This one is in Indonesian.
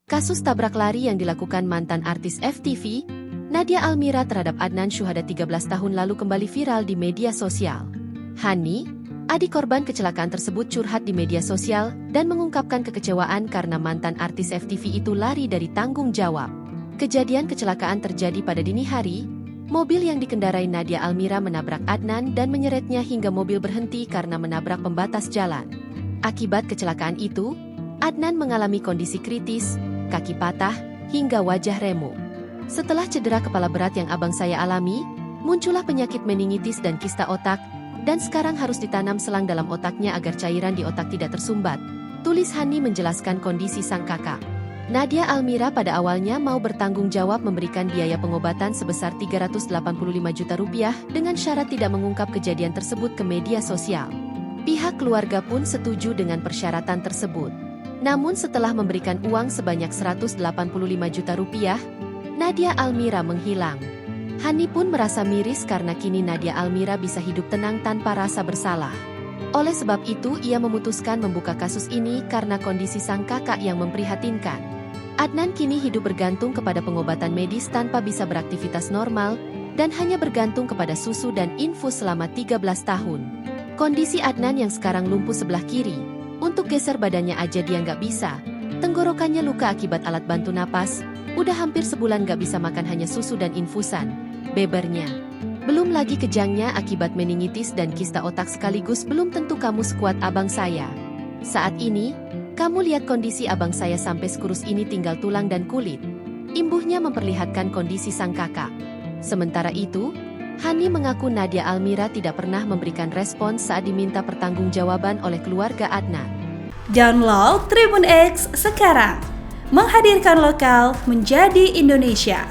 Kasus tabrak lari yang dilakukan mantan artis FTV, Nadia Almira terhadap Adnan Syuhada 13 tahun lalu kembali viral di media sosial. Hani, adik korban kecelakaan tersebut curhat di media sosial dan mengungkapkan kekecewaan karena mantan artis FTV itu lari dari tanggung jawab. Kejadian kecelakaan terjadi pada dini hari. Mobil yang dikendarai Nadia Almira menabrak Adnan dan menyeretnya hingga mobil berhenti karena menabrak pembatas jalan. Akibat kecelakaan itu, Adnan mengalami kondisi kritis, kaki patah, hingga wajah remuk. Setelah cedera kepala berat yang abang saya alami, muncullah penyakit meningitis dan kista otak, dan sekarang harus ditanam selang dalam otaknya agar cairan di otak tidak tersumbat, tulis Hani menjelaskan kondisi sang kakak. Nadia Almira pada awalnya mau bertanggung jawab memberikan biaya pengobatan sebesar Rp385 juta dengan syarat tidak mengungkap kejadian tersebut ke media sosial. Pihak keluarga pun setuju dengan persyaratan tersebut. Namun setelah memberikan uang sebanyak Rp185 juta, Nadia Almira menghilang. Hani pun merasa miris karena kini Nadia Almira bisa hidup tenang tanpa rasa bersalah. Oleh sebab itu ia memutuskan membuka kasus ini karena kondisi sang kakak yang memprihatinkan. Adnan kini hidup bergantung kepada pengobatan medis tanpa bisa beraktivitas normal, dan hanya bergantung kepada susu dan infus selama 13 tahun. Kondisi Adnan yang sekarang lumpuh sebelah kiri, untuk geser badannya aja dia nggak bisa. Tenggorokannya luka akibat alat bantu napas, udah hampir sebulan nggak bisa makan hanya susu dan infusan, bebernya. Belum lagi kejangnya akibat meningitis dan kista otak sekaligus belum tentu kamu sekuat abang saya. Saat ini, kamu lihat kondisi abang saya sampai sekurus ini tinggal tulang dan kulit. Imbuhnya memperlihatkan kondisi sang kakak. Sementara itu, Hani mengaku Nadia Almira tidak pernah memberikan respons saat diminta pertanggungjawaban oleh keluarga Adnan. Download Tribun X sekarang, menghadirkan lokal menjadi Indonesia.